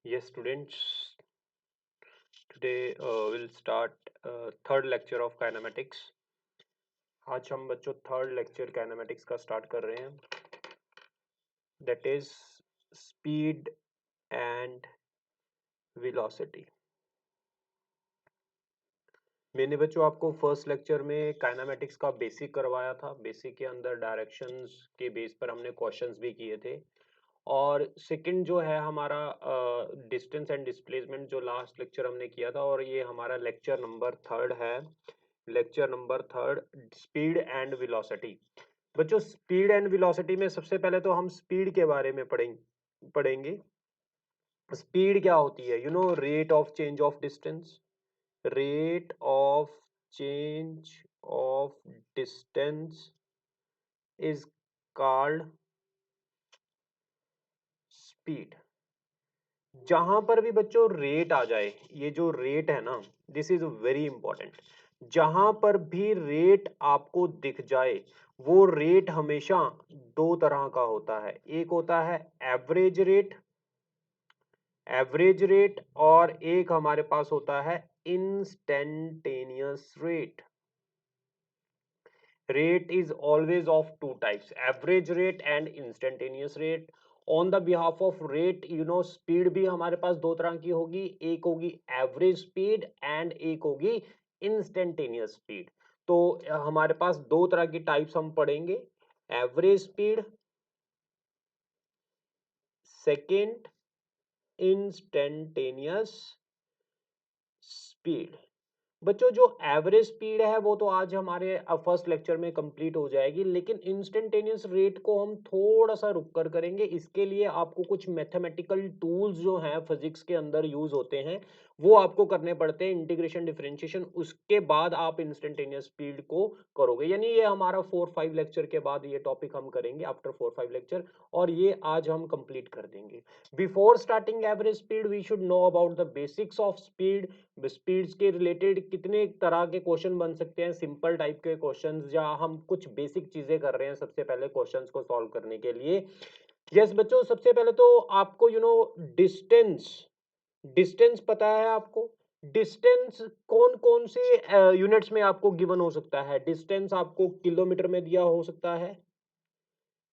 Yes, students. Today we'll start third lecture of kinematics. आज हम बच्चों थर्ड लेक्चर काइनेमेटिक्स का स्टार्ट कर रहे हैं. That is speed and velocity. मैंने बच्चों आपको फर्स्ट लेक्चर में काइनेमेटिक्स का बेसिक करवाया था. बेसिक के अंदर डायरेक्शंस के बेस पर हमने क्वेश्चंस भी किए थे. और सेकंड जो है हमारा डिस्टेंस एंड डिस्प्लेसमेंट जो लास्ट लेक्चर हमने किया था, और ये हमारा लेक्चर नंबर थर्ड है. Lecture number third, speed and velocity. बच्चों स्पीड एंड वेलोसिटी में सबसे पहले तो हम स्पीड के बारे में पढ़ेंगे. स्पीड क्या होती है? Rate of change of distance. Rate of change of distance is called speed. जहां पर भी बच्चों रेट आ जाए, ये जो रेट है ना, दिस इज वेरी इंपॉर्टेंट. जहां पर भी रेट आपको दिख जाए, वो रेट हमेशा दो तरह का होता है. एक होता है एवरेज रेट, और एक हमारे पास होता है instantaneous rate. Rate is always of two types, average rate and instantaneous rate. On the behalf of rate, speed भी हमारे पास दो तरह की होगी. एक होगी average speed and एक होगी instantaneous speed. तो हमारे पास दो तरह की टाइप्स हम पढ़ेंगे. Average speed, second instantaneous speed. बच्चों जो एवरेज स्पीड है वो तो आज हमारे फर्स्ट लेक्चर में कंप्लीट हो जाएगी, लेकिन इंस्टेंटेनियस रेट को हम थोड़ा सा रुक कर करेंगे. इसके लिए आपको कुछ मैथमेटिकल टूल्स जो हैं फिजिक्स के अंदर यूज होते हैं, वो आपको करने पड़ते हैं. इंटीग्रेशन, डिफरेंशिएशन, उसके बाद आप इंस्टेंटेनियस स्पीड को करोगे. यानी ये हमारा 4-5 लेक्चर के बाद ये टॉपिक हम करेंगे, आफ्टर 4-5 लेक्चर, और ये आज हम कंप्लीट कर देंगे. Before starting average speed we should know about the basics of speed. Speeds के रिलेटेड कितने तरह के क्वेश्चन बन सकते हैं, सिंपल टाइप के क्वेश्चंस, या हम कुछ बेसिक चीजें कर रहे हैं सबसे पहले क्वेश्चंस को सॉल्व करने के लिए. यस बच्चों, सबसे पहले तो आपको डिस्टेंस. डिस्टेंस पता है आपको? डिस्टेंस कौन कौन से यूनिट्स में आपको गिवन हो सकता है? डिस्टेंस आपको किलोमीटर में दिया हो सकता है,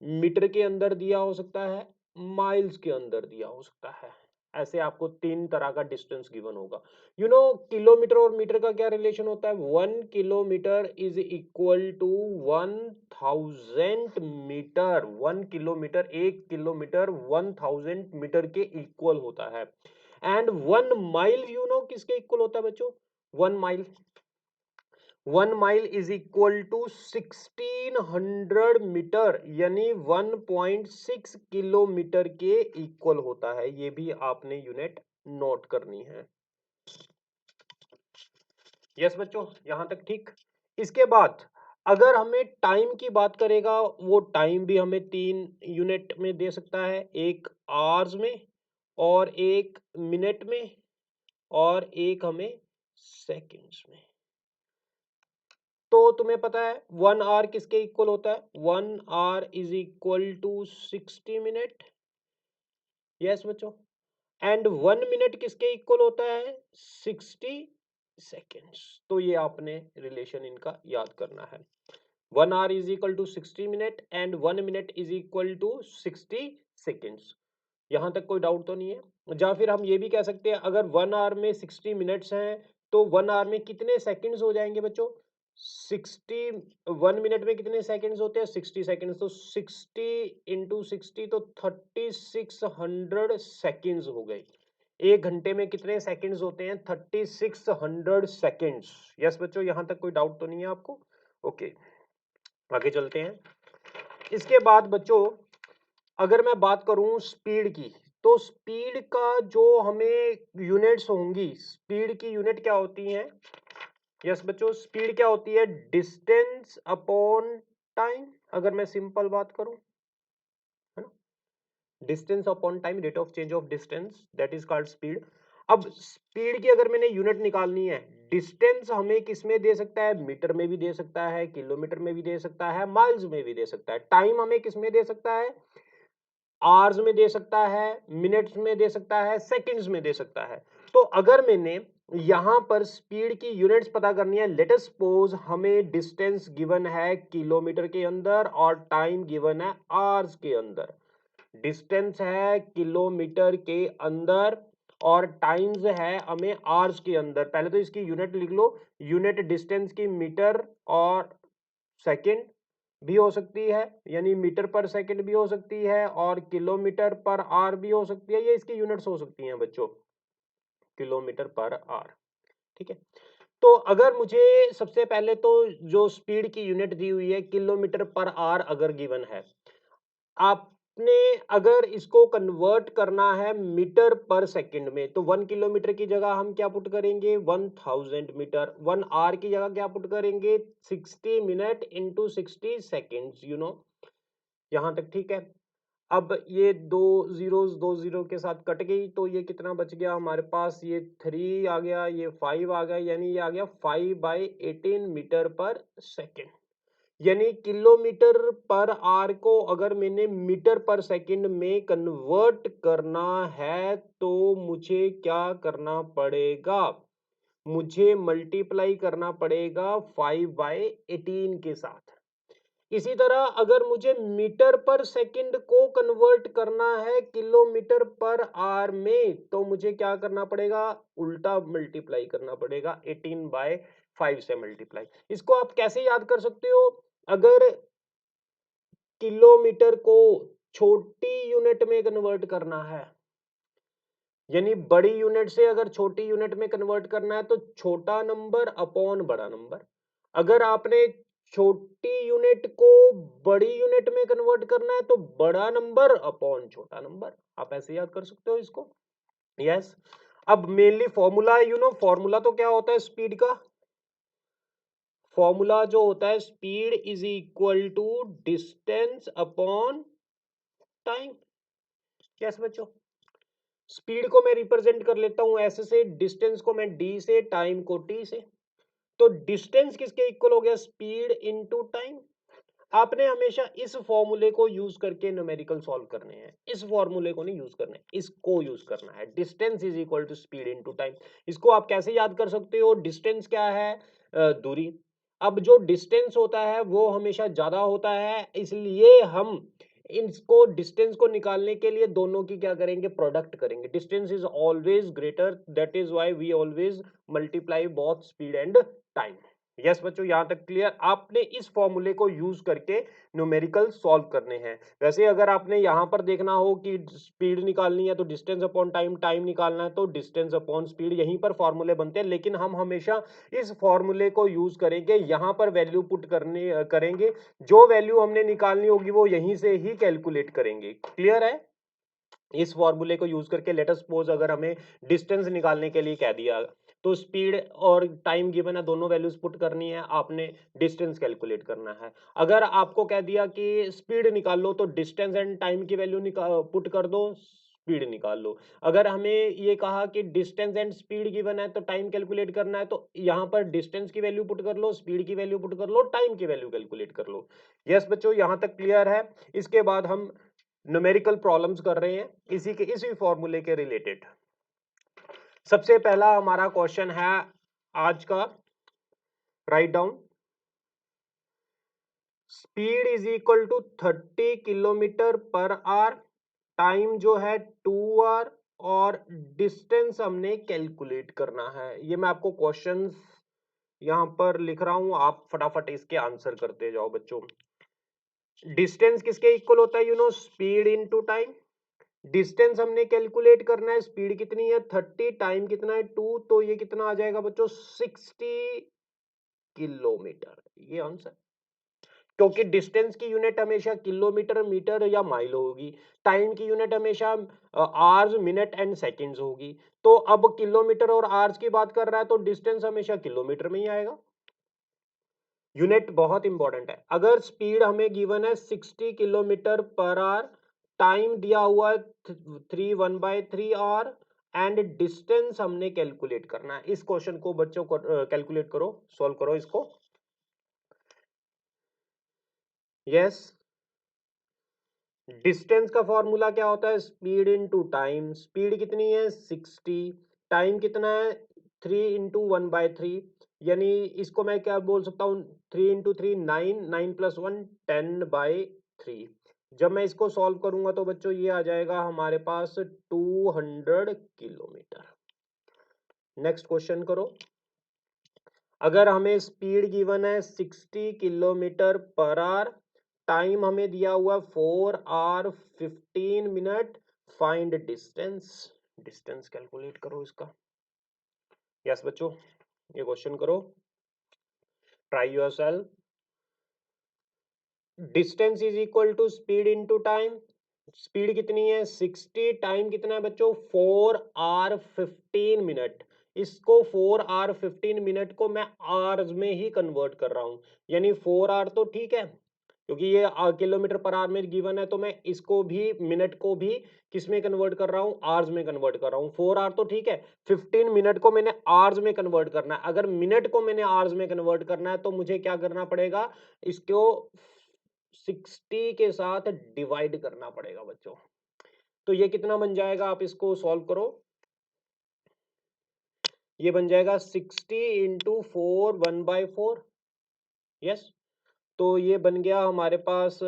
मीटर के अंदर दिया हो सकता है, माइल्स के अंदर दिया हो सकता है. ऐसे आपको तीन तरह का डिस्टेंस गिवन होगा. किलोमीटर और मीटर का क्या रिलेशन होता है? 1 kilometre is equal to 1000 metre. 1 kilometre, 1 kilometre 1000 metre के इक्वल होता है. एंड 1 माइल किसके इक्वल होता है बच्चों? 1 mile. 1 mile is equal to 1600 metre, यानी 1.6 किलोमीटर के इक्वल होता है. ये भी आपने यूनिट नोट करनी है. यस बच्चों, यहां तक ठीक. इसके बाद अगर हमें टाइम की बात करेगा, वो टाइम भी हमें तीन यूनिट में दे सकता है. एक आवर्स में, और एक मिनट में, और एक हमें सेकंड्स में. तो तुम्हें पता है 1 आवर किसके इक्वल होता है? 1 hour is equal to 60 minute. Yes बच्चों. एंड 1 मिनट किसके इक्वल होता है? 60 सेकेंड्स. तो ये आपने रिलेशन इनका याद करना है. 1 hour is equal to 60 minute and 1 minute is equal to 60 seconds. यहां तक कोई डाउट तो नहीं है? या फिर हम ये भी कह सकते हैं, अगर 1 आवर में 60 मिनट्स हैं, तो 1 आवर में कितने सेकंड्स हो जाएंगे बच्चों? 60. 1 मिनट में कितने सेकंड्स होते हैं? 60 सेकंड्स. तो 60 × 60, तो 3600 सेकंड्स हो गए. 1 घंटे में कितने सेकंड्स होते हैं? 3600 सेकंड्स. यस बच्चों, यहां तक कोई डाउट तो नहीं है आपको? ओके, आगे चलते हैं. इसके बाद बच्चों अगर मैं बात करूं स्पीड की, तो स्पीड का जो हमें यूनिट्स होंगी, स्पीड की यूनिट क्या होती है? यस बच्चों, स्पीड क्या होती है? Distance upon time. अगर मैं सिंपल बात करूं, है ना, distance upon time, rate of change of distance, that is called speed. अब स्पीड की अगर मैंने यूनिट निकालनी है, डिस्टेंस हमें किस में दे सकता है? मीटर में भी दे सकता है, किलोमीटर में भी दे सकता है, माइल्स में भी दे सकता है. टाइम हमें किस में दे सकता है? आवर्स में दे सकता है, मिनट्स में दे सकता है, सेकंड्स में दे सकता है। तो अगर मैंने यहां पर स्पीड की यूनिट्स पता करनी है, लेट अस सपोज हमें डिस्टेंस गिवन है किलोमीटर के अंदर और टाइम गिवन है आवर्स के अंदर। डिस्टेंस है किलोमीटर के अंदर और टाइम्स है हमें आवर्स के अंदर। पहले तो इसकी यूनिट लिख लो, यूनिट डिस्टेंस की मीटर और सेकंड भी हो सकती है, यानी मीटर पर सेकंड भी हो सकती है और किलोमीटर पर आवर भी हो सकती है। ये इसकी यूनिट्स हो सकती हैं बच्चों, किलोमीटर पर आवर। ठीक है, तो अगर मुझे सबसे पहले तो जो स्पीड की यूनिट दी हुई है किलोमीटर पर आवर अगर गिवन है, आपने अगर इसको कन्वर्ट करना है मीटर पर सेकंड में, तो 1 किलोमीटर की जगह हम क्या पुट करेंगे 1000 मीटर, 1 आवर की जगह क्या पुट करेंगे 60 minute into 60 seconds, you know, यहां तक ठीक है। अब ये दो जीरो के साथ कट गई, तो ये कितना बच गया हमारे पास, ये 3 आ गया, ये 5 आ गया, यानी ये आ गया 5/18 मीटर पर सेकेंड। यानी किलोमीटर पर आवर को अगर मैंने मीटर पर सेकंड में कन्वर्ट करना है तो मुझे क्या करना पड़ेगा, मुझे मल्टीप्लाई करना पड़ेगा 5/18 के साथ। इसी तरह अगर मुझे मीटर पर सेकंड को कन्वर्ट करना है किलोमीटर पर आवर में, तो मुझे क्या करना पड़ेगा, उल्टा मल्टीप्लाई करना पड़ेगा, 18/5 से मल्टीप्लाई। इसको आप कैसे याद कर सकते हो, अगर किलोमीटर को छोटी यूनिट में कन्वर्ट करना है, यानी बड़ी यूनिट से अगर छोटी यूनिट में कन्वर्ट करना है, तो छोटा नंबर अपॉन बड़ा नंबर। अगर आपने छोटी यूनिट को बड़ी यूनिट में कन्वर्ट करना है, तो बड़ा नंबर अपॉन छोटा नंबर। आप ऐसे याद कर सकते हो इसको। यस, अब mainly formula, you know, formula तो क्या होता है स्पीड का, फॉर्मूला जो होता है speed is equal to distance upon time. Yes बच्चों, स्पीड को मैं रिप्रेजेंट कर लेता हूं ऐसे से, डिस्टेंस को मैं डी से, टाइम को टी से। तो डिस्टेंस किसके इक्वल हो गया, स्पीड इनटू टाइम। आपने हमेशा इस फॉर्मूले को यूज करके न्यूमेरिकल सॉल्व करने हैं, इस फॉर्मूले को नहीं यूज करना है, इसको यूज करना है, distance is equal to speed into time. इसको आप कैसे याद कर सकते हो, डिस्टेंस क्या है, दूरी। अब जो डिस्टेंस होता है वो हमेशा ज्यादा होता है, इसलिए हम इसको डिस्टेंस को निकालने के लिए दोनों की क्या करेंगे, प्रोडक्ट करेंगे। Distance is always greater, that is why we always multiply both speed and time. Yes बच्चों, यहां तक क्लियर। आपने इस फॉर्मूले को यूज करके न्यूमेरिकल सॉल्व करने हैं। वैसे अगर आपने यहां पर देखना हो कि स्पीड निकालनी है तो डिस्टेंस अपॉन टाइम, टाइम निकालना है तो डिस्टेंस अपॉन स्पीड, यहीं पर फॉर्मूले बनते हैं। लेकिन हम हमेशा इस फॉर्मूले को यूज करेंगे, यहां पर वैल्यू पुट करने करेंगे, जो वैल्यू हमने निकालनी होगी वो यहीं से ही कैलकुलेट करेंगे। क्लियर है, इस फॉर्मूले को यूज करके लेट अस सपोज अगर हमें डिस्टेंस निकालने के लिए कह दिया, तो स्पीड और टाइम गिवन है, दोनों वैल्यूज पुट करनी है, आपने डिस्टेंस कैलकुलेट करना है। अगर आपको कह दिया कि स्पीड निकाल लो, तो डिस्टेंस एंड टाइम की वैल्यू पुट कर दो, स्पीड निकाल लो। अगर हमें ये कहा कि डिस्टेंस एंड स्पीड गिवन है तो टाइम कैलकुलेट करना है, तो यहां पर डिस्टेंस की वैल्यू पुट कर लो, स्पीड की वैल्यू पुट कर लो, टाइम की वैल्यू कैलकुलेट कर लो। यस बच्चों, यहां तक क्लियर है। इसके बाद हम न्यूमेरिकल प्रॉब्लम्स कर रहे हैं इसी फॉर्मूले के रिलेटेड। सबसे पहला हमारा क्वेश्चन है आज का, write down, speed is equal to 30 kilometre per hour, time जो है 2 आवर और डिस्टेंस हमने कैलकुलेट करना है। ये मैं आपको क्वेश्चंस यहां पर लिख रहा हूं, आप फटाफट इसके आंसर करते जाओ बच्चों। डिस्टेंस किसके इक्वल होता है, you know, speed into time. Distance हमने कैलकुलेट करना है, स्पीड कितनी है 30, टाइम कितना है 2, तो ये कितना आ जाएगा बच्चों 60 किलोमीटर, ये आंसर। क्योंकि डिस्टेंस की यूनिट हमेशा किलोमीटर, मीटर या माइल होगी, टाइम की यूनिट हमेशा आवर्स, मिनट एंड सेकंड्स होगी। तो अब किलोमीटर और आवर्स की बात कर रहा है तो डिस्टेंस हमेशा किलोमीटर में ही आएगा। यूनिट बहुत इंपॉर्टेंट है। अगर स्पीड हमें गिवन है 60 किलोमीटर पर आवर, टाइम दिया हुआ है 1/3 आवर एंड डिस्टेंस हमने कैलकुलेट करना है। इस क्वेश्चन को बच्चों को कैलकुलेट करो, सॉल्व करो इसको। यस, डिस्टेंस का फॉर्मूला क्या होता है? Speed into time. स्पीड कितनी है? 60। टाइम कितना है? 3 इंटू 1/3। यानी इसको मैं क्या बोल सकता हूँ? 3 इंटू 3 9, 9 प्लस 1 10/3। जब मैं इसको सॉल्व करूंगा तो बच्चों ये आ जाएगा हमारे पास 200 किलोमीटर। नेक्स्ट क्वेश्चन करो। अगर हमें स्पीड गिवन है 60 किलोमीटर पर आवर, टाइम हमें दिया हुआ 4 hours 15 minute, find distance. Distance calculate करो इसका। यस बच्चों, ये क्वेश्चन करो, try yourself. Distance is equal to speed into time. Speed कितनी है? 60। टाइम कितना है बच्चों? 4 hour 15 minute। इसको 4 hour 15 minute को मैं आवर्स में ही कन्वर्ट कर रहा हूं। यानी 4 hour तो ठीक है, क्योंकि ये किलोमीटर पर आवर में गिवन है, तो मैं इसको भी मिनट को भी किस में कन्वर्ट कर रहा हूँ? आवर्स में कन्वर्ट कर रहा हूँ। 4 hour तो ठीक है, 15 मिनट को मैंने आवर्स में कन्वर्ट करना है। अगर मिनट को मैंने आवर्स में कन्वर्ट करना है तो मुझे क्या करना पड़ेगा? इसको 60 के साथ डिवाइड करना पड़ेगा बच्चों। तो ये कितना बन जाएगा? आप इसको सॉल्व करो। ये बन जाएगा 60 इंटू 4 1/4। यस, तो ये बन गया हमारे पास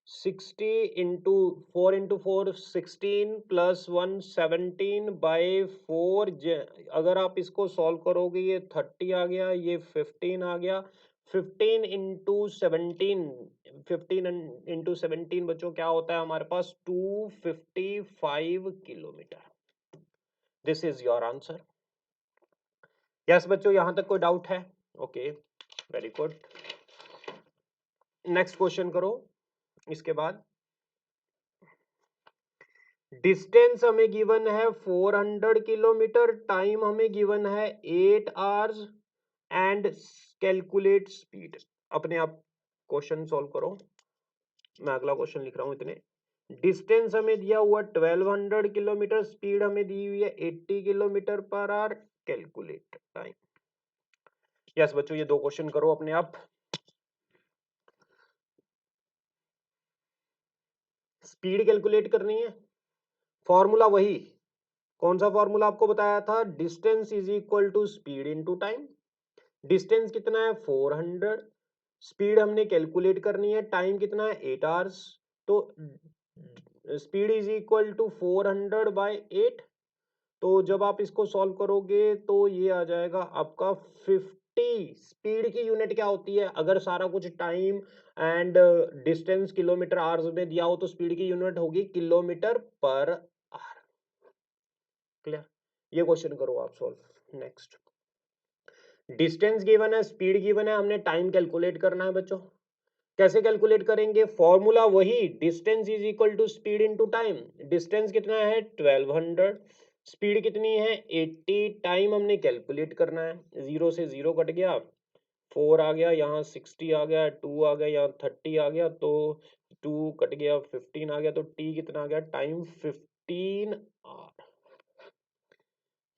60 इंटू 4 16 प्लस 1 17/4। अगर आप इसको सॉल्व करोगे ये 30 आ गया, ये 15 आ गया। 15 इंटू 17, 15 इंटू 17 बच्चों क्या होता है हमारे पास? 255 kilometre. This is your answer. Yes बच्चों, यहां तक कोई डाउट है? Okay, very good. Next question करो इसके बाद। डिस्टेंस हमें गिवन है 400 किलोमीटर, टाइम हमें गिवन है 8 hours, एंड कैलकुलेट स्पीड। अपने आप क्वेश्चन सॉल्व करो, मैं अगला क्वेश्चन लिख रहा हूं इतने। डिस्टेंस हमें दिया हुआ 1200 किलोमीटर, स्पीड हमें दी हुई है 80 kilometre per our, calculate time. Yes बच्चों, ये दो क्वेश्चन करो अपने आप। स्पीड कैलकुलेट करनी है, फॉर्मूला वही। कौन सा फॉर्मूला आपको बताया था? Distance is equal to speed into time. Distance कितना है? 400। स्पीड हमने कैलकुलेट करनी है, टाइम कितना है? 8 hours। तो स्पीड इज इक्वल टू 400/8। तो जब आप इसको सॉल्व करोगे तो ये आ जाएगा आपका 50। स्पीड की यूनिट क्या होती है? अगर सारा कुछ time and distance kilometre hours में दिया हो तो स्पीड की यूनिट होगी किलोमीटर पर आवर। क्लियर? ये क्वेश्चन करो आप सॉल्व। नेक्स्ट, डिस्टेंस गिवन है, स्पीड गिवन है, हमने टाइम कैलकुलेट करना है बच्चों। कैसे कैलकुलेट करेंगे? फॉर्मूला वही, distance is equal to speed into time. Distance कितना है? 1200। स्पीड कितनी है? 80। टाइम हमने कैलकुलेट करना है। 0 से 0 कट गया, 4 आ गया, यहाँ 60 आ गया, 2 आ गया, यहाँ 30 आ गया, तो 2 कट गया, 15 आ गया, तो टी कितना आ गया? Time 15 our.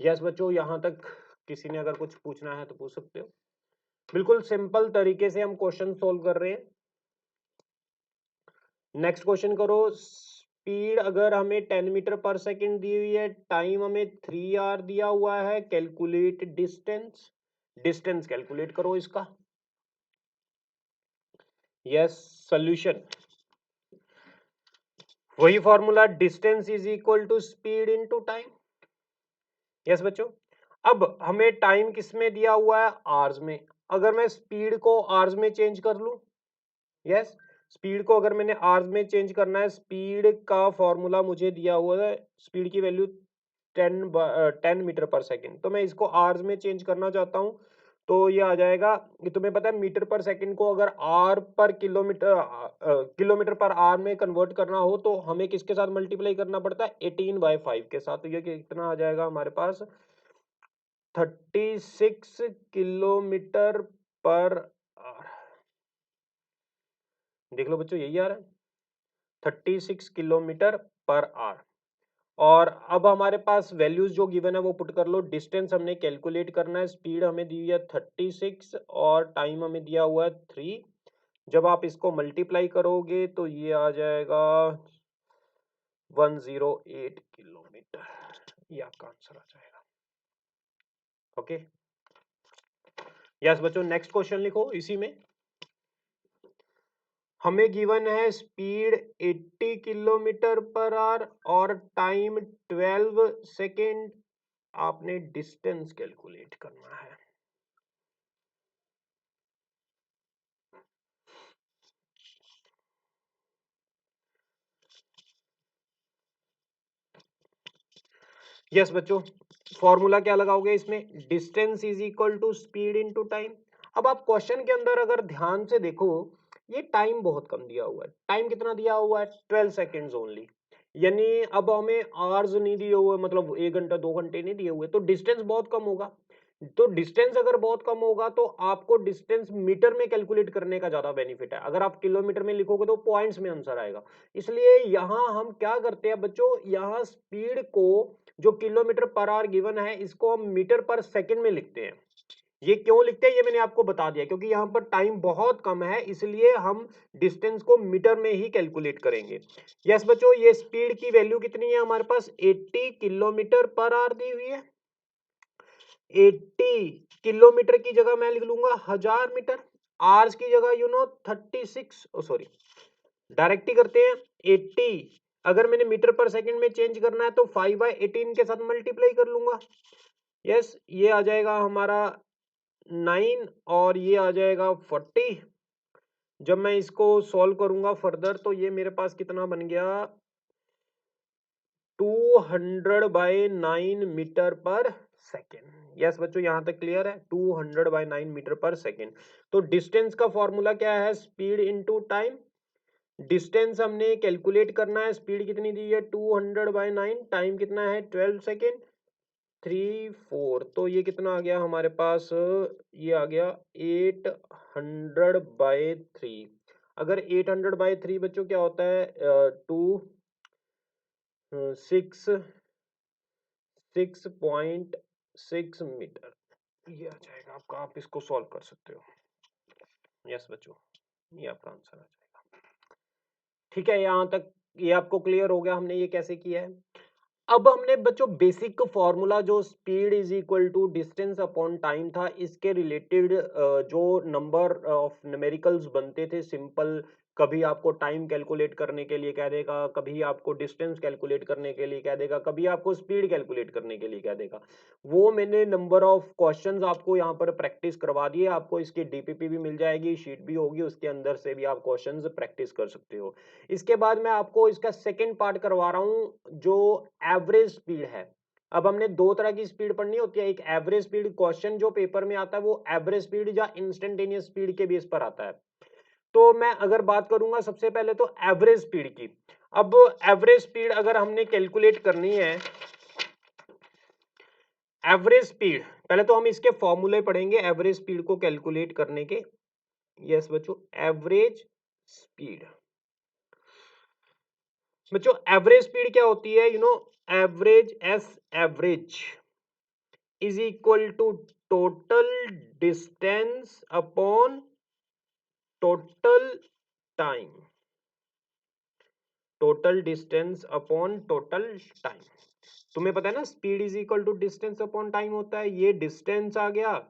यस बच्चों, यहाँ तक किसी ने अगर कुछ पूछना है तो पूछ सकते हो। बिल्कुल सिंपल तरीके से हम क्वेश्चन सोल्व कर रहे हैं। नेक्स्ट क्वेश्चन करो। स्पीड अगर हमें 10 मीटर पर सेकंड दी हुई है, टाइम हमें 3 आवर दिया हुआ है, कैलकुलेट डिस्टेंस। डिस्टेंस कैलकुलेट करो इसका। यस, सॉल्यूशन वही formula, distance is equal to speed into time. Yes बच्चों, अब हमें टाइम किस में दिया हुआ है? आवर्स में। अगर मैं स्पीड को आवर्स में चेंज कर लूं, यस, स्पीड को अगर मैंने आवर्स में चेंज करना है, स्पीड का फॉर्मूला मुझे दिया हुआ है, स्पीड की वैल्यू 10 मीटर पर सेकंड। तो मैं इसको आवर्स में चेंज करना चाहता हूं, तो ये आ जाएगा, ये तुम्हें पता है मीटर पर सेकंड को अगर आर पर किलोमीटर किलोमीटर पर आवर में कन्वर्ट करना हो तो हमें किसके साथ मल्टीप्लाई करना पड़ता है? 18/5 के साथ। तो ये कितना आ जाएगा हमारे पास? 36 किलोमीटर पर आवर। देख लो बच्चों, यही आ रहा है, 36 किलोमीटर पर आवर। और अब हमारे पास वैल्यूज जो गिवन है वो पुट कर लो। डिस्टेंस हमने कैलकुलेट करना है, स्पीड हमें दी हुई है 36 और टाइम हमें दिया हुआ है 3। जब आप इसको मल्टीप्लाई करोगे तो ये आ जाएगा 108 किलोमीटर, ये आपका आंसर आ जाएगा। ओके, यस बच्चों, नेक्स्ट क्वेश्चन लिखो इसी में। हमें गिवन है स्पीड 80 किलोमीटर पर आवर और टाइम 12 सेकेंड। आपने डिस्टेंस कैलकुलेट करना है। यस बच्चों, फॉर्मूला क्या लगाओगे इसमें? Distance is equal to speed into time. अब आप क्वेश्चन के अंदर अगर ध्यान से देखो, ये टाइम बहुत कम दिया हुआ है। टाइम कितना दिया हुआ है? 12 सेकेंड्स ओनली। यानी अब हमें आवर्स नहीं दिए हुए, मतलब 1 घंटा 2 घंटे नहीं दिए हुए, तो डिस्टेंस बहुत कम होगा। तो डिस्टेंस अगर बहुत कम होगा तो आपको डिस्टेंस मीटर में कैलकुलेट करने का ज्यादा बेनिफिट है। अगर आप किलोमीटर में लिखोगे तो पॉइंट्स में आंसर आएगा। इसलिए यहां हम क्या करते हैं बच्चों, यहां स्पीड को, जो किलोमीटर पर आवर गिवन है, इसको हम मीटर पर सेकंड में लिखते हैं। ये क्यों लिखते हैं ये मैंने आपको बता दिया, क्योंकि यहां पर टाइम बहुत कम है, इसलिए हम डिस्टेंस को मीटर में ही कैलकुलेट करेंगे। यस बच्चों, ये स्पीड की वैल्यू कितनी है हमारे पास? 80 किलोमीटर पर आवर दी हुई है। 80 किलोमीटर की जगह मैं लिख लूंगा 1000 मीटर। आवर्स की जगह 36, सॉरी, डायरेक्ट ही करते हैं। 80 अगर मैंने मीटर पर सेकंड में चेंज करना है तो 5/18 के साथ मल्टीप्लाई कर लूंगा। यस, ये आ जाएगा हमारा 9 और ये आ जाएगा 40। जब मैं इसको सॉल्व करूंगा फर्दर तो ये मेरे पास कितना बन गया? 200/9 मीटर पर सेकेंड। यस बच्चों, यहां तक क्लियर है? 200/9 मीटर पर सेकेंड। तो डिस्टेंस का फॉर्मूला क्या है? Speed into time. डिस्टेंस हमने कैलकुलेट करना है, स्पीड कितनी दी है? 200/9, टाइम कितना है? 12 सेकेंड। 3 4, तो ये कितना आ गया हमारे पास? ये आ गया 800/3। अगर 800/3 बच्चों क्या होता है? 6.6 मीटर, ये आ जाएगा आपका। आप इसको सॉल्व कर सकते हो। यस बच्चों, ये आपका आंसर आ जाएगा। ठीक है, यहाँ तक ये आपको क्लियर हो गया हमने ये कैसे किया है। अब हमने बच्चों बेसिक फॉर्मूला जो speed is equal to distance upon time था, इसके रिलेटेड जो नंबर ऑफ न्यूमेरिकल्स बनते थे सिंपल, कभी आपको टाइम कैलकुलेट करने के लिए कह देगा, कभी आपको डिस्टेंस कैलकुलेट करने के लिए कह देगा, कभी आपको स्पीड कैलकुलेट करने के लिए कह देगा। वो मैंने नंबर ऑफ क्वेश्चंस आपको यहाँ पर प्रैक्टिस करवा दिए। आपको इसकी डीपीपी भी मिल जाएगी, शीट भी होगी, उसके अंदर से भी आप क्वेश्चंस प्रैक्टिस कर सकते हो। इसके बाद मैं आपको इसका सेकंड पार्ट करवा रहा हूं, जो एवरेज स्पीड है। अब हमने दो तरह की स्पीड पढ़नी होती है। एक एवरेज स्पीड, क्वेश्चन जो पेपर में आता है वो एवरेज स्पीड या इंस्टेंटेनियस स्पीड के बेस पर आता है। तो मैं अगर बात करूंगा सबसे पहले तो एवरेज स्पीड की। अब एवरेज स्पीड अगर हमने कैलकुलेट करनी है, एवरेज स्पीड, पहले तो हम इसके फॉर्मूले पढ़ेंगे एवरेज स्पीड को कैलकुलेट करने के। यस बच्चों, एवरेज स्पीड, बच्चों एवरेज स्पीड क्या होती है? Average, S average is equal to total distance upon total time. Total distance upon total time. तुम्हें पता है ना, speed is equal to distance upon time होता है। ये डिस्टेंस आ गया,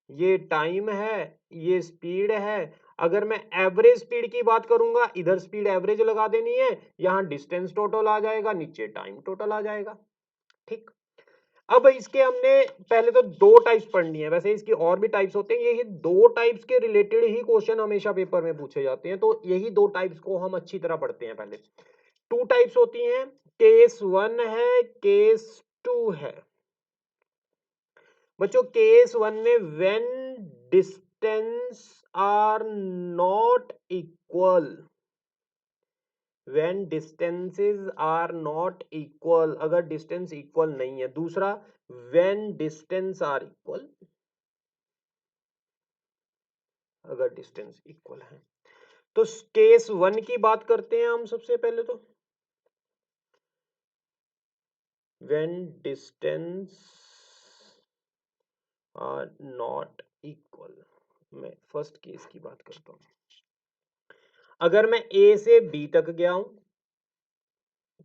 ये टाइम है, ये स्पीड है। अगर मैं एवरेज स्पीड की बात करूंगा, इधर स्पीड एवरेज लगा देनी है, यहां डिस्टेंस टोटल आ जाएगा, नीचे टाइम टोटल आ जाएगा। ठीक। अब इसके हमने पहले तो दो टाइप्स पढ़नी है, वैसे इसकी और भी टाइप्स होते हैं, यही दो टाइप्स के रिलेटेड ही क्वेश्चन हमेशा पेपर में पूछे जाते हैं, तो यही दो टाइप्स को हम अच्छी तरह पढ़ते हैं। पहले टू टाइप्स होती हैं, केस 1 है, केस 2 है। बच्चों केस 1 में when distance are not equal, when distances are not equal, अगर डिस्टेंस इक्वल नहीं है। दूसरा, व्हेन डिस्टेंस आर इक्वल, अगर डिस्टेंस इक्वल है। तो केस 1 की बात करते हैं हम सबसे पहले तो, when distance are not equal. मैं फर्स्ट केस की बात करता हूं। अगर मैं ए से बी तक गया हूं,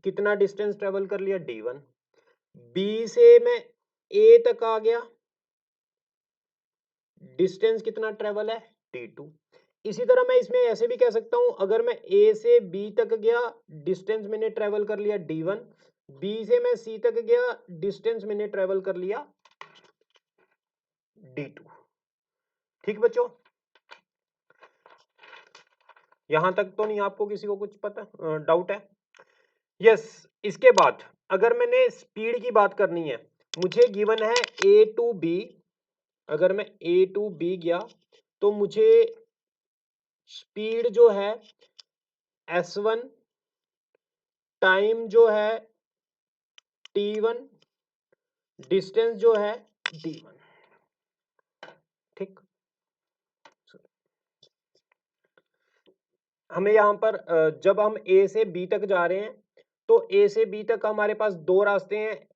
कितना डिस्टेंस ट्रेवल कर लिया, d1। बी से मैं ए तक आ गया, डिस्टेंस कितना ट्रेवल है, d2। इसी तरह मैं इसमें ऐसे भी कह सकता हूं, अगर मैं ए से बी तक गया, डिस्टेंस मैंने ट्रेवल कर लिया d1। बी से मैं सी तक गया, डिस्टेंस मैंने ट्रेवल कर लिया d2। ठीक बच्चों, यहां तक तो नहीं आपको किसी को कुछ पता डाउट है? यस। इसके बाद अगर मैंने स्पीड की बात करनी है, मुझे गिवन है ए टू बी। अगर मैं ए टू बी गया तो मुझे स्पीड जो है s1, टाइम जो है t1, डिस्टेंस जो है d1। ठीक, हमें यहां पर जब हम ए से बी तक जा रहे हैं तो ए से बी तक हमारे पास दो रास्ते हैं।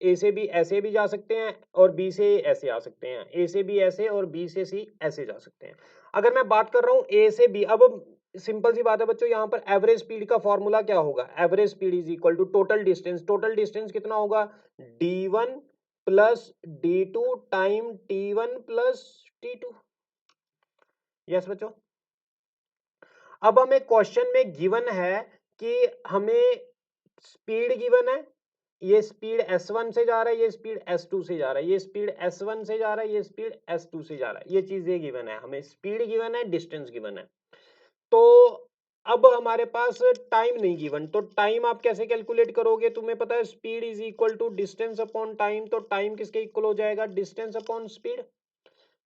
ए से बी ऐसे भी जा सकते हैं और बी से ऐसे आ सकते हैं। ए से बी ऐसे और बी से सी ऐसे जा सकते हैं। अगर मैं बात कर रहा हूं ए से बी, अब सिंपल सी बात है बच्चों, यहां पर एवरेज स्पीड का फॉर्मूला क्या होगा, average speed is equal to total distance. Total distance कितना होगा, d1 plus d2 time t1 plus t2। Yes बच्चों, अब हमें क्वेश्चन में गिवन है कि हमें स्पीड गिवन है, ये स्पीड s1 से जा रहा है, ये स्पीड s2 से जा रहा है, ये स्पीड s1 से जा रहा है, ये स्पीड s2 से जा रहा है। ये चीजें गिवन है, हमें स्पीड गिवन है, डिस्टेंस गिवन है। तो अब हमारे पास टाइम नहीं गिवन, तो टाइम आप कैसे कैलकुलेट करोगे, तुम्हें पता है speed is equal to distance upon time. तो टाइम किसके इक्वल हो जाएगा, डिस्टेंस अपॉन स्पीड।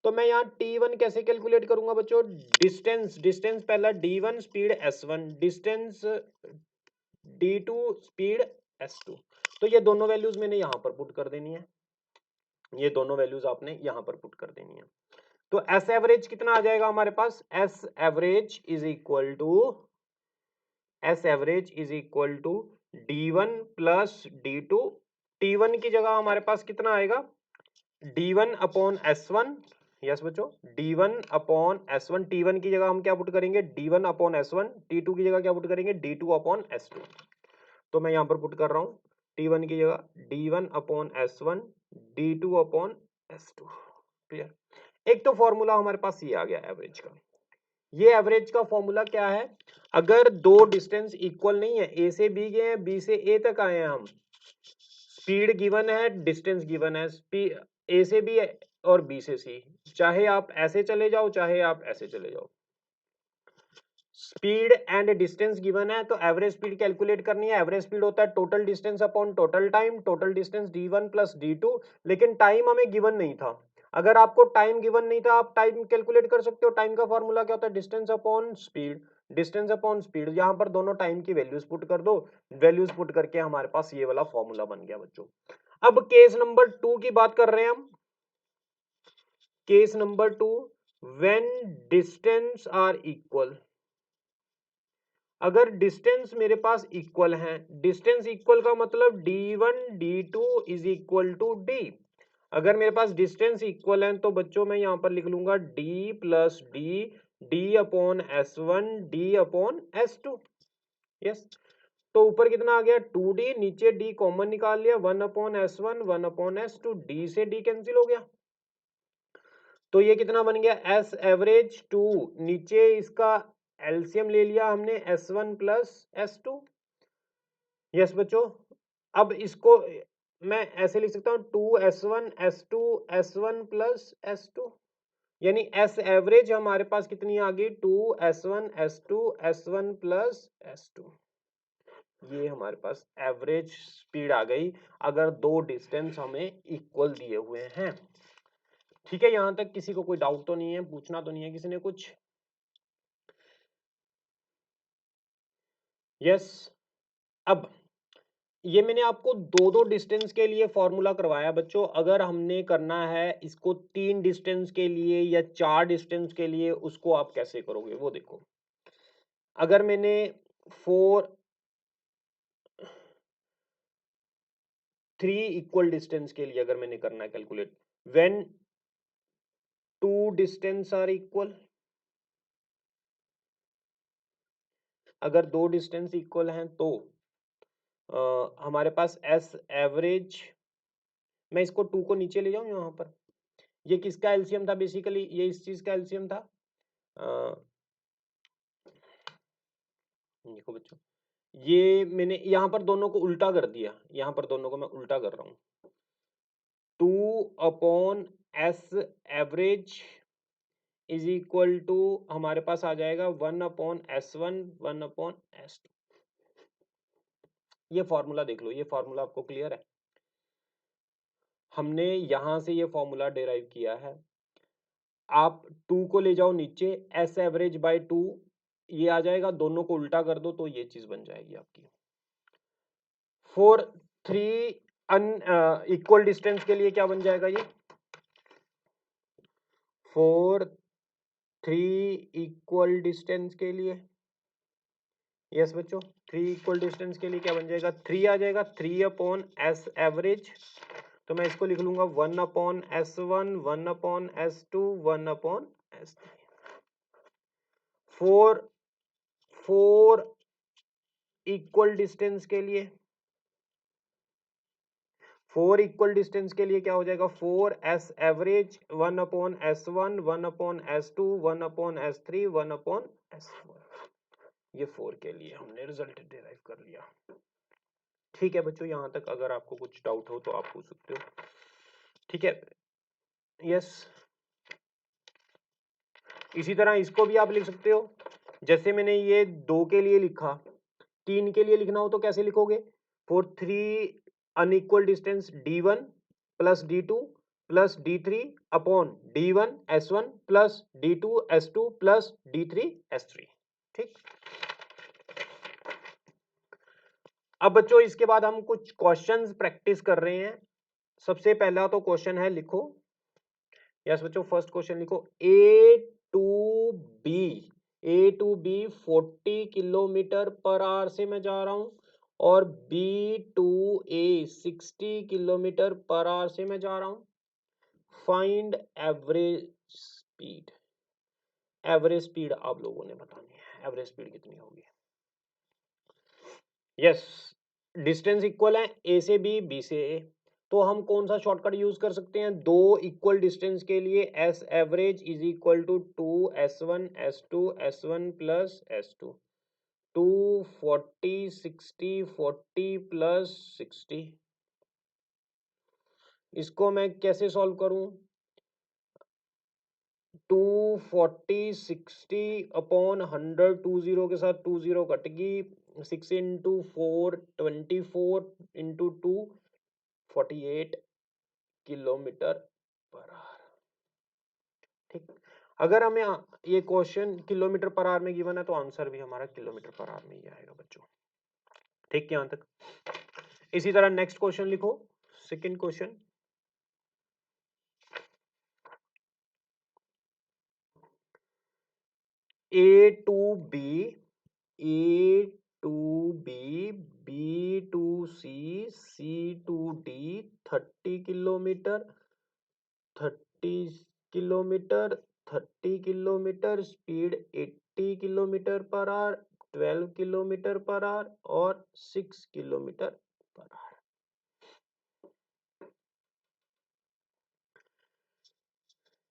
तो मैं यहाँ t1 कैसे कैलकुलेट करूंगा बच्चों, डिस्टेंस, डिस्टेंस पहला d1, speed s1, distance d2, speed s2। तो ये दोनों वैल्यूज मैंने यहां पर पुट कर देनी है, ये दोनों वैल्यूज आपने यहां पर पुट कर देनी है। तो एस एवरेज कितना आ जाएगा हमारे पास, S average is equal to, S average is equal to d1 plus d2। t1 की जगह हमारे पास कितना आएगा, d1 अपॉन s1। यस बच्चों, d1 अपॉन s1। t1 की जगह हम क्या पुट करेंगे, d1 अपॉन s1। t2 की जगह क्या पुट करेंगे, d2 अपॉन s2। तो मैं यहां पर पुट कर रहा हूं t1 की जगह d1 upon s1, d2 upon s2। Clear. एक तो फॉर्मूला हमारे पास ये आ गया एवरेज का। ये एवरेज का फॉर्मूला क्या है, अगर दो डिस्टेंस इक्वल नहीं है, ए से बी गए हैं, बी से ए तक आए हैं हम, स्पीड गिवन है, डिस्टेंस गिवन है, ए से बी और बी से सी, चाहे आप ऐसे चले जाओ चाहे आप ऐसे चले जाओ, स्पीड एंड डिस्टेंस गिवन है, तो एवरेज स्पीड कैलकुलेट करनी है। एवरेज स्पीड होता है total distance upon total time, total distance d1 plus d2। लेकिन टाइम हमें गिवन नहीं था। अगर आपको टाइम गिवन नहीं था, आप टाइम कैलकुलेट कर सकते हो। टाइम का फॉर्मूला क्या होता है, distance upon speed, distance upon speed. यहां पर दोनों टाइम की वैल्यूज पुट कर दो, वैल्यूज पुट करके हमारे पास ये वाला फॉर्मूला बन गया बच्चों। अब केस नंबर 2 की बात कर रहे हैं हम। Case number 2, when distance are equal. अगर डिस्टेंस मेरे पास इक्वल है, डिस्टेंस इक्वल का मतलब d1 d2 is equal to d। अगर मेरे पास डिस्टेंस इक्वल है तो बच्चों मैं यहां पर लिख लूंगा d plus D, d upon s1, d upon s2। Yes, तो ऊपर कितना आ गया 2d, नीचे d कॉमन निकाल लिया, 1 upon s1, 1 upon s2, d से d कैंसिल हो गया। तो ये कितना बन गया, एस एवरेज 2, नीचे इसका एलसीएम ले लिया हमने, s1 प्लस s2। यस बच्चों, अब इसको मैं ऐसे लिख सकता हूं 2s1 s2 s1 plus s2, यानी एस एवरेज हमारे पास कितनी आ गई, 2s1 s2 s1 plus s2। ये हमारे पास एवरेज स्पीड आ गई अगर दो डिस्टेंस हमें इक्वल दिए हुए हैं। ठीक है, यहां तक किसी को कोई डाउट तो नहीं है, पूछना तो नहीं है किसी ने कुछ? यस। अब ये मैंने आपको दो दो डिस्टेंस के लिए फॉर्मूला करवाया बच्चों। अगर हमने करना है इसको तीन डिस्टेंस के लिए या चार डिस्टेंस के लिए, उसको आप कैसे करोगे वो देखो। अगर मैंने 3 इक्वल डिस्टेंस के लिए अगर मैंने करना है calculate, when two distance are equal, अगर दो डिस्टेंस इक्वल हैं तो हमारे पास एस एवरेज, मैं इसको 2 को नीचे ले जाऊं यहाँ पर, ये किसका एलसीएम था बेसिकली, ये इस चीज का एलसीएम था। देखो बच्चों, ये मैंने यहाँ पर दोनों को उल्टा कर दिया, यहाँ पर दोनों को मैं उल्टा कर रहा हूँ। 2/s average is equal to हमारे पास आ जाएगा 1/s1 1/s2। ये फॉर्मूला देख लो, ये फॉर्मूला आपको क्लियर है, हमने यहां से ये फॉर्मूला डेराइव किया है। आप 2 को ले जाओ नीचे, एस एवरेज बाय 2 ये आ जाएगा, दोनों को उल्टा कर दो तो ये चीज बन जाएगी आपकी। फॉर 3 अन इक्वल डिस्टेंस के लिए क्या बन जाएगा ये, फॉर 3 इक्वल डिस्टेंस के लिए, यस बच्चों, 3 इक्वल डिस्टेंस के लिए क्या बन जाएगा, 3 आ जाएगा, 3/s एवरेज, तो मैं इसको लिख लूंगा 1/s1 1/s2 1/s3। Four equal distance के लिए, 4 इक्वल डिस्टेंस के लिए क्या हो जाएगा, 4s average 1/s1 1/s2 1/s3 1/s4। ये 4 के लिए हमने रिजल्ट डिराइव कर लिया। ठीक है बच्चों, यहां तक अगर आपको कुछ डाउट हो तो आप पूछ सकते हो। ठीक है, यस। इसी तरह इसको भी आप लिख सकते हो, जैसे मैंने ये 2 के लिए लिखा, 3 के लिए लिखना हो तो कैसे लिखोगे, for 3 unequal distance d1 plus d2 plus d3 upon d1 s1 plus d2 s2 plus d3 s3। ठीक, अब बच्चों इसके बाद हम कुछ क्वेश्चंस प्रैक्टिस कर रहे हैं। सबसे पहला तो क्वेश्चन है, लिखो, यस बच्चों, फर्स्ट क्वेश्चन लिखो, A to B 40 kilometre per hour से मैं जा रहा हूं और B to A 60 kilometre per hour से मैं जा रहा हूं। Find average speed. Average speed आप लोगों ने बतानी है, एवरेज स्पीड कितनी होगी। यस, डिस्टेंस इक्वल है, ए से बी से ए, तो हम कौन सा शॉर्टकट यूज कर सकते हैं, दो इक्वल डिस्टेंस के लिए S average is equal to 2s1 plus s2, 240 60 plus 60। इसको मैं कैसे सॉल्व करूं, 240 60 अपॉन 100, 20 के साथ 20 कटेगी, 6 into 4 24 into 2 48 kilometre per our. ठीक, अगर हमें ये क्वेश्चन किलोमीटर पर आवर में गिवन है तो आंसर भी हमारा किलोमीटर पर आवर में ही आएगा बच्चों। ठीक, यहां तक। इसी तरह नेक्स्ट क्वेश्चन लिखो, second question, A to B, A to B, B to C, C to D 30 kilometre, 30 kilometre, 30 kilometre, speed 80 kilometre per hour, 12 kilometre per hour और 6 किलोमीटर पर आवर।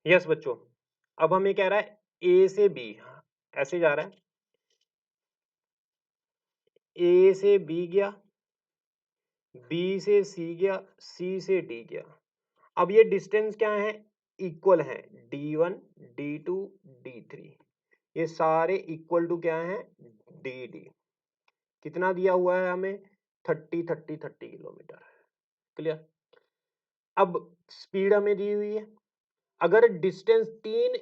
यस बच्चों, अब हमें कह रहा है ए से बी, ऐसे जा रहा है, ए से बी गया, बी से सी गया, सी से डी गया। अब ये डिस्टेंस क्या है, इक्वल है, d1 d2 d3, ये सारे इक्वल टू क्या है, dd। कितना दिया हुआ है हमें, 30 किलोमीटर। क्लियर, अब स्पीड हमें दी हुई है, अगर डिस्टेंस तीन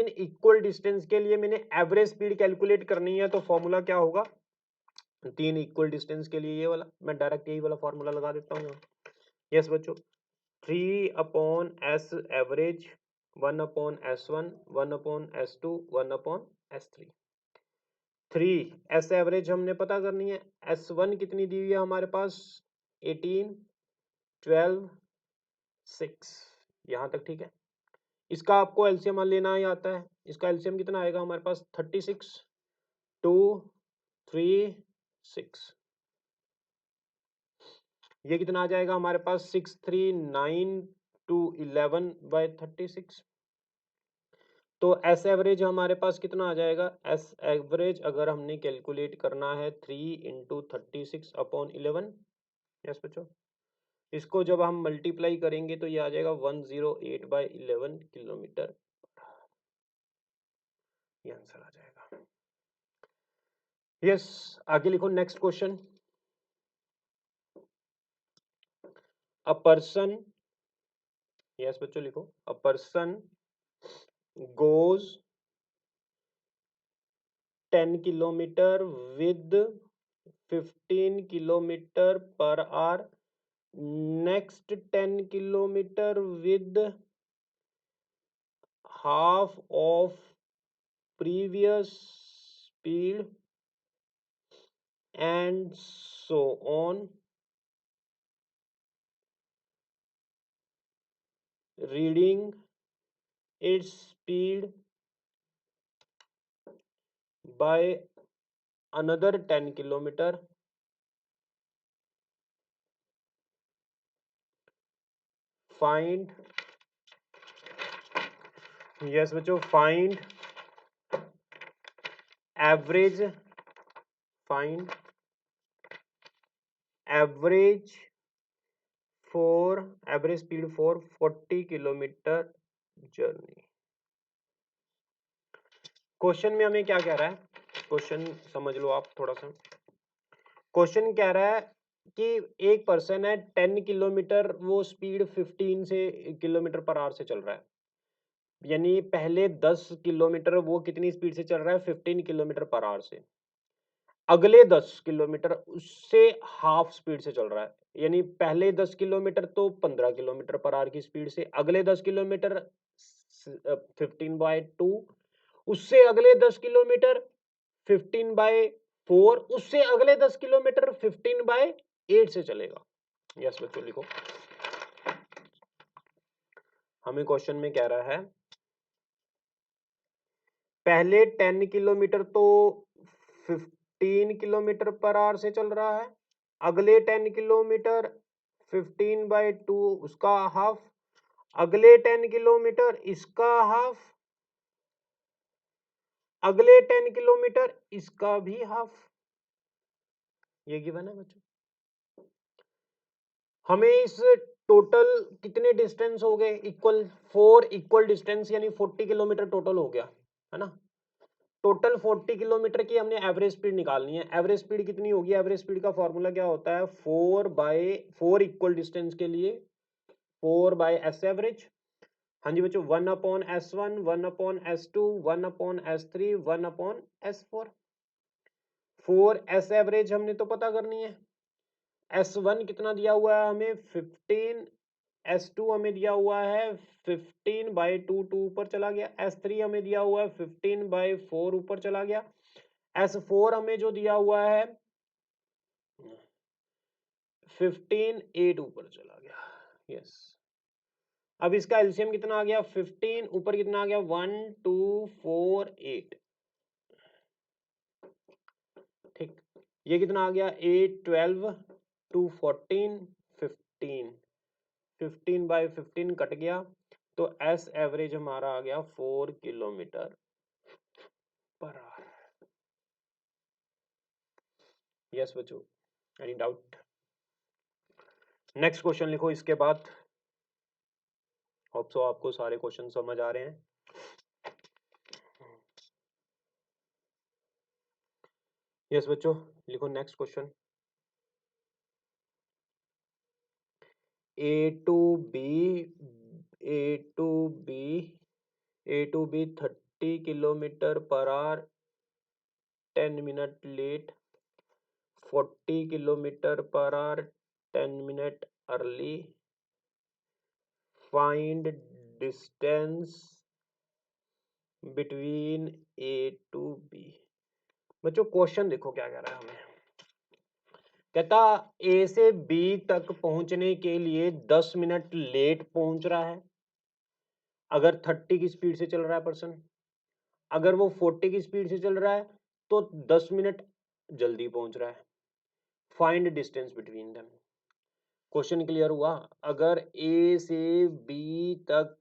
इक्वल डिस्टेंस के लिए मैंने एवरेज स्पीड कैलकुलेट करनी है तो फॉर्मूला क्या होगा, 3 इक्वल डिस्टेंस के लिए ये वाला, मैं डायरेक्ट यही वाला फॉर्मूला लगा देता हूँ। यस बच्चों, 3/s average 1/s1 1/s2 1/s3। 3s average हमने पता करनी है, s1 कितनी दी हुई है हमारे पास, 18 12 6, यहां तक ठीक है। इसका आपको एलसीएम लेना ही आता है, इसका एलसीएम कितना आएगा हमारे पास, 36 2 3 6, ये कितना आ जाएगा हमारे पास 639 to 11/36। तो एस एवरेज हमारे पास कितना आ जाएगा, एस एवरेज अगर हमने कैलकुलेट करना है 3 × 36/11। यस बच्चों, इसको जब हम मल्टीप्लाई करेंगे तो ये आ जाएगा 108/11 किलोमीटर, ये आंसर आ जाएगा। यस, आगे लिखो next question. A person, yes बच्चों लिखो, a person goes 10 kilometre with 15 kilometre per our, next 10 kilometer with half of previous speed and so on, reading its speed by another 10 kilometer, find, yes बच्चों, find average, find average for average speed for 40 kilometer journey। Question में हमें क्या कह रहा है, question समझ लो आप थोड़ा सा। क्वेश्चन कह रहा है कि एक पर्सन है 10 किलोमीटर, वो स्पीड 15 से किलोमीटर पर आवर से चल रहा है, यानी पहले 10 किलोमीटर वो कितनी स्पीड से चल रहा है, 15 किलोमीटर पर आवर से। अगले 10 किलोमीटर उससे हाफ स्पीड से चल रहा है, यानी पहले 10 किलोमीटर तो 15 किलोमीटर पर आवर की स्पीड से, अगले 10 किलोमीटर 15/2, उससे अगले 10 किलोमीटर 15/4, उससे अगले 10 किलोमीटर 15/8 से चलेगा। यस बच्चों लिखो, हमें क्वेश्चन में कह रहा है पहले 10 किलोमीटर तो 15 किलोमीटर पर आवर से चल रहा है, अगले 10 किलोमीटर 15/2 उसका हाफ, अगले 10 किलोमीटर इसका हाफ, अगले 10 किलोमीटर इसका भी हाफ, ये गिवन है बच्चों। हमें इस टोटल कितने डिस्टेंस हो गए, इक्वल 4 इक्वल डिस्टेंस, यानी 40 किलोमीटर टोटल हो गया, है ना। टोटल 40 किलोमीटर की हमने एवरेज स्पीड निकालनी है। एवरेज स्पीड कितनी होगी, एवरेज स्पीड का फॉर्मूला क्या होता है, 4/4 इक्वल डिस्टेंस के लिए 4/एस एवरेज। हाँ जी बच्चों, 1/S1, 1/S2, 1/S3, 1/S4। 4 S average हमने तो पता करनी है। S1 कितना दिया हुआ है हमें 15, S2 हमें दिया हुआ है 15/2, 2 ऊपर चला गया, S3 हमें दिया हुआ है 15/4 ऊपर चला गया, S4 हमें जो दिया हुआ है 15/8 ऊपर चला गया। यस, अब इसका एलसीएम कितना आ गया, 15 ऊपर कितना आ गया 1 2 4 8, ठीक। ये कितना आ गया 8 12 2 14 15, 15/15 कट गया, तो एस एवरेज हमारा आ गया 4 किलोमीटर पर आवर। यस बच्चों, एनी डाउट। नेक्स्ट क्वेश्चन लिखो इसके बाद। होप सो आपको सारे क्वेश्चन समझ आ रहे हैं। यस बच्चों लिखो next question. A to B A to B A to B 30 kilometre per hour 10 minute late, 40 kilometre per hour 10 minute early, find distance between A to B. बच्चों question देखो क्या कह रहा है हमें, कहता ए से बी तक पहुंचने के लिए 10 मिनट लेट पहुंच रहा है अगर 30 की स्पीड से चल रहा है पर्सन, अगर वो 40 की स्पीड से चल रहा है तो 10 मिनट जल्दी पहुंच रहा है। Find distance between them. Question clear हुआ? अगर ए से बी तक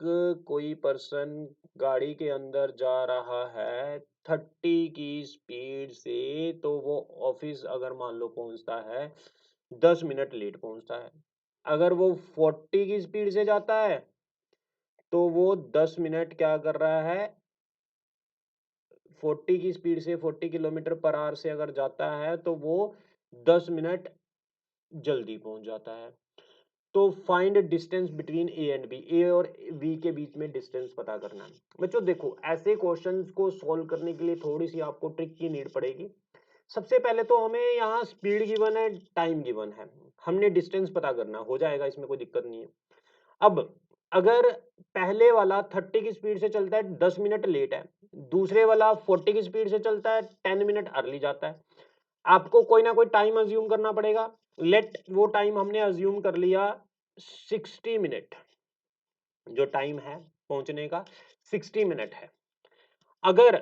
कोई पर्सन गाड़ी के अंदर जा रहा है 30 की स्पीड से, तो वो ऑफिस अगर मान लो पहुंचता है 10 मिनट लेट पहुंचता है। अगर वो 40 की स्पीड से जाता है तो वो 10 मिनट क्या कर रहा है, 40 की स्पीड से 40 किलोमीटर पर आवर से अगर जाता है तो वो 10 मिनट जल्दी पहुंच जाता है। तो find distance between A and B, A और बी के बीच में डिस्टेंस पता करना है। बच्चों देखो, ऐसे क्वेश्चंस को सॉल्व करने के लिए थोड़ी सी आपको ट्रिक की नीड पड़ेगी। सबसे पहले तो हमें यहाँ स्पीड गिवन है, टाइम गिवन है, हमने डिस्टेंस पता करना, हो जाएगा, इसमें कोई दिक्कत नहीं है। अब अगर पहले वाला 30 की स्पीड से चलता है 10 मिनट लेट है, दूसरे वाला 40 की स्पीड से चलता है 10 मिनट अर्ली जाता है, आपको कोई ना कोई टाइम अज्यूम करना पड़ेगा। लेट वो टाइम हमने अज्यूम कर लिया 60 मिनट, जो टाइम है पहुंचने का 60 मिनट है। अगर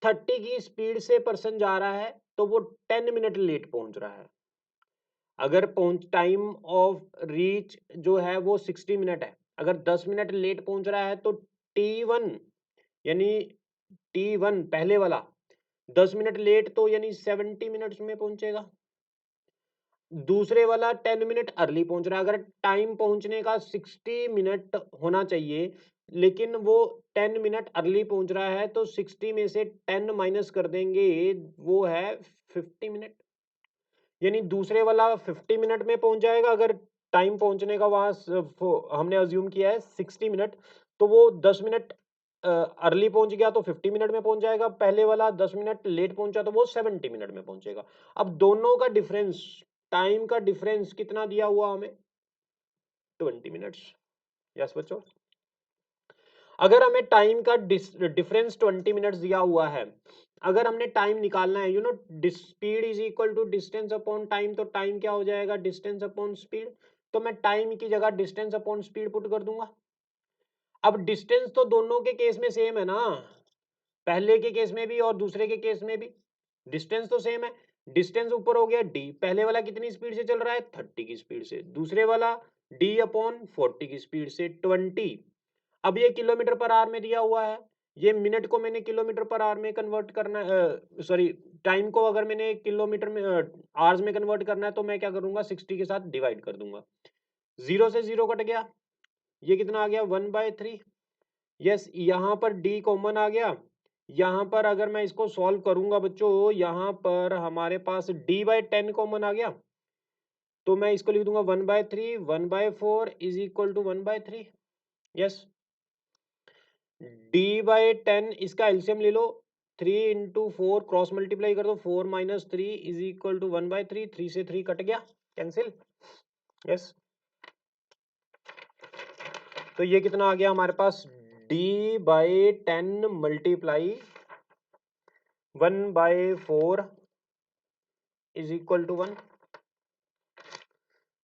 30 की स्पीड से पर्सन जा रहा है तो वो 10 मिनट लेट पहुंच रहा है। अगर पहुंच टाइम ऑफ रीच जो है वो 60 मिनट है, अगर 10 मिनट लेट पहुंच रहा है तो T1 यानी T1 पहले वाला 10 मिनट लेट तो यानी 70 मिनट्स में पहुंचेगा। दूसरे वाला 10 मिनट अर्ली पहुंच रहा है। अगर टाइम पहुंचने का 60 मिनट होना चाहिए लेकिन वो 10 मिनट अर्ली पहुंच रहा है, तो 60 में से 10 माइनस कर देंगे, वो है 50 मिनट। यानी दूसरे वाला 50 मिनट में पहुंच जाएगा। अगर टाइम पहुंचने का वहां हमने अज्यूम किया है 60 मिनट, तो वो 10 मिनट अर्ली पहुंच गया तो 50 मिनट में पहुंच जाएगा। पहले वाला 10 मिनट लेट पहुंचा तो वो 70 मिनट में पहुंचेगा। अब दोनों का डिफरेंस, टाइम का डिफरेंस कितना दिया हुआ हमें, 20 मिनट्स। यस बच्चों, अगर हमें टाइम का डिफरेंस 20 मिनट्स दिया हुआ है, अगर हमने टाइम निकालना है, speed is equal to distance upon time, तो टाइम क्या हो जाएगा, डिस्टेंस अपॉन स्पीड। तो मैं टाइम की जगह डिस्टेंस अपॉन स्पीड पुट कर दूंगा। अब डिस्टेंस तो दोनों के केस में सेम है ना, पहले के केस में भी और दूसरे के केस में भी डिस्टेंस तो सेम है। डिस्टेंस ऊपर हो गया डी, पहले वाला कितनी स्पीड से चल रहा है 30 की स्पीड से, दूसरे वाला डी अपॉन 40 की स्पीड से 20। अब ये किलोमीटर पर आवर में दिया हुआ है, ये मिनट को मैंने किलोमीटर पर आवर में कन्वर्ट करना, सॉरी टाइम को अगर मैंने किलोमीटर में आवर्स में कन्वर्ट करना है तो मैं क्या करूंगा, 60 के साथ डिवाइड कर दूंगा। 0 से 0 कट गया, ये कितना आ गया 1/3। यस, यहाँ पर डी कॉमन आ गया। यहाँ पर अगर मैं इसको सॉल्व करूंगा बच्चों, यहाँ पर हमारे पास d/10 कॉमन आ गया, तो मैं इसको लिख दूंगा 1/3, 1/4 is equal to 1/3। Yes, d/10 इसका एलसीएम ले लो, 3 इंटू 4 क्रॉस मल्टीप्लाई कर दो, 4 माइनस 3 इज इक्वल टू 1/3, 3 से 3 कट गया, कैंसिल। यस, तो ये कितना आ गया हमारे पास, d/10 multiply 1/4 is equal to 1।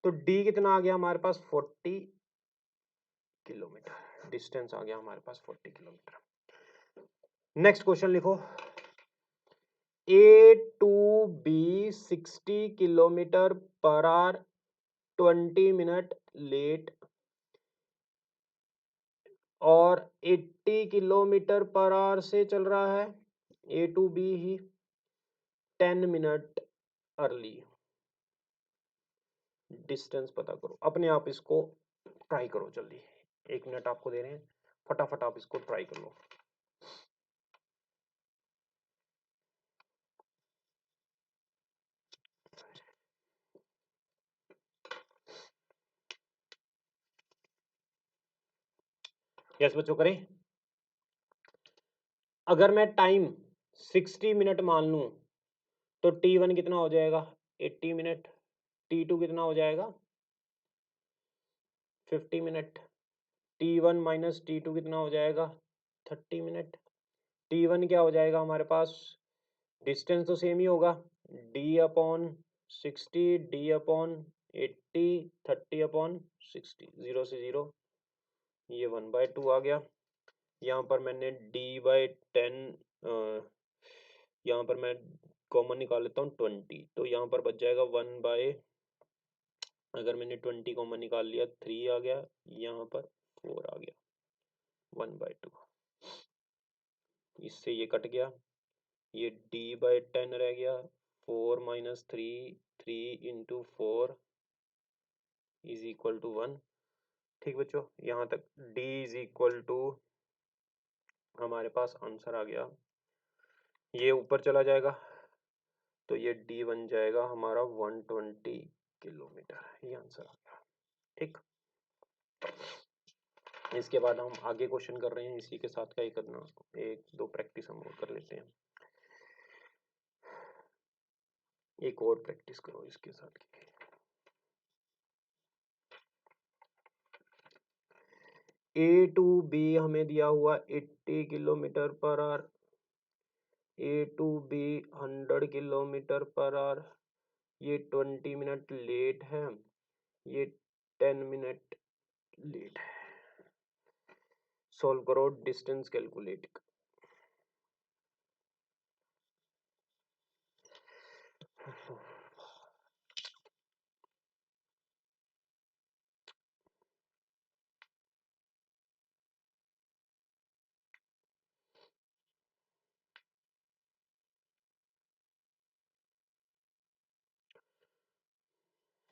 तो d कितना आ गया हमारे पास, 40 किलोमीटर, डिस्टेंस आ गया हमारे पास 40 किलोमीटर। नेक्स्ट क्वेश्चन लिखो, A to B 60 kilometre per hour 20 minute late और 80 किलोमीटर पर आवर से चल रहा है, ए टू बी ही 10 मिनट अर्ली। डिस्टेंस पता करो, अपने आप इसको ट्राई करो जल्दी, 1 मिनट आपको दे रहे हैं, फटाफट आप इसको ट्राई कर लो। यस बच्चों, करें। अगर मैं टाइम 60 मिनट मान लूं तो T1 कितना हो जाएगा, 80 मिनट, T2 कितना हो जाएगा 50 मिनट, T1 माइनस T2 कितना हो जाएगा 30 मिनट। T1 क्या हो जाएगा हमारे पास, डिस्टेंस तो सेम ही होगा, d/60, d/80, 30/60, 0 से 0, ये 1/2 आ गया। यहाँ पर मैंने d/10 यहाँ पर मैं कॉमन निकाल लेता हूँ 20, तो यहाँ पर बच जाएगा 1 बाय, अगर मैंने 20 कॉमन निकाल लिया 3 आ गया, यहाँ पर 4 आ गया, 1/2, इससे ये कट गया, ये d/10 रह गया, 4 minus 3, 3 into 4 is equal to 1। ठीक बच्चों, यहाँ तक d इज इक्वल टू हमारे पास आंसर आ गया, ये ऊपर चला जाएगा तो ये d बन जाएगा हमारा 120 किलोमीटर, ये आंसर आ गया। ठीक, इसके बाद हम आगे क्वेश्चन कर रहे हैं, इसी के साथ का ही करना, एक दो प्रैक्टिस हम और कर लेते हैं, एक और प्रैक्टिस करो इसके साथ की। ए टू बी हमें दिया हुआ 80 kilometre per hour, A to B 100 kilometre per hour, ये 20 मिनट लेट है, ये 10 मिनट लेट है। सॉल्व करो, डिस्टेंस कैलकुलेट।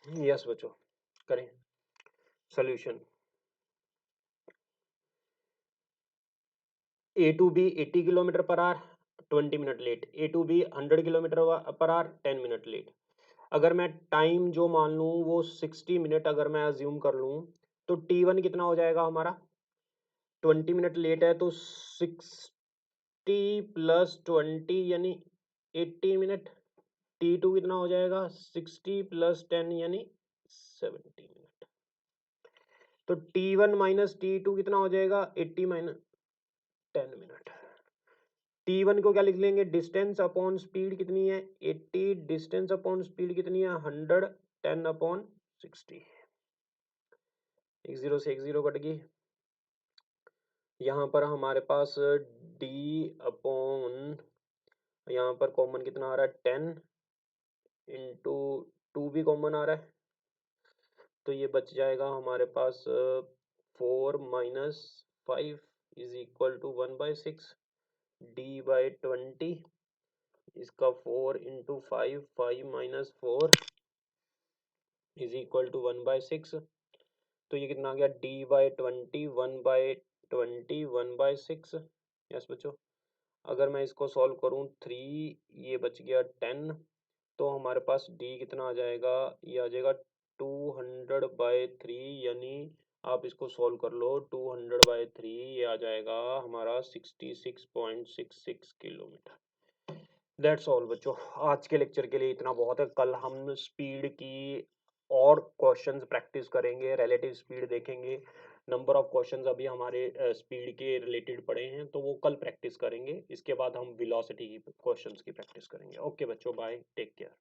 यस बच्चों, करें solution. A to B 80 kilometre per hour, 20 minute late, A to B 100 kilometre per hour, 10 minute late. अगर मैं time जो मान लूँ वो 60 मिनट अगर मैं अज्यूम कर लूँ, तो T1 कितना हो जाएगा हमारा, 20 मिनट लेट है तो 60 प्लस 20 यानी 80 मिनट। T2 कितना हो जाएगा, 60 प्लस 10 यानी 70 मिनट। तो T1 माइनस T2 कितना हो जाएगा, 80 माइनस 10 मिनट। T1 को क्या लिख लेंगे, डिस्टेंस अपॉन स्पीड कितनी है 80, डिस्टेंस अपॉन स्पीड कितनी है 100, 10 अपॉन 60, एक जीरो से एक जीरो कट गई। यहाँ पर हमारे पास d अपॉन, यहाँ पर कॉमन कितना आ रहा है 10 इंटू 2 भी कॉमन आ रहा है, तो ये बच जाएगा हमारे पास 4 minus 5 is equal to 1/6, d/20, इसका 4 into 5, 5 minus 4 is equal to 1/6, तो ये कितना आ गया d/20, 1/20, 1/6। यस बच्चों, अगर मैं इसको सॉल्व करूँ 3, ये बच गया 10, तो हमारे पास d कितना आ जाएगा, ये आ जाएगा 200/3, यानी आप इसको सॉल्व कर लो, 200/3 ये आ जाएगा हमारा 66.66 किलोमीटर। दैट्स ऑल बच्चों, आज के लेक्चर के लिए इतना बहुत है। कल हम स्पीड की और क्वेश्चंस प्रैक्टिस करेंगे, रिलेटिव स्पीड देखेंगे, नंबर ऑफ क्वेश्चंस अभी हमारे स्पीड के रिलेटेड पड़े हैं तो वो कल प्रैक्टिस करेंगे। इसके बाद हम वेलोसिटी की क्वेश्चंस की प्रैक्टिस करेंगे। ओके बच्चों, बाय, टेक केयर।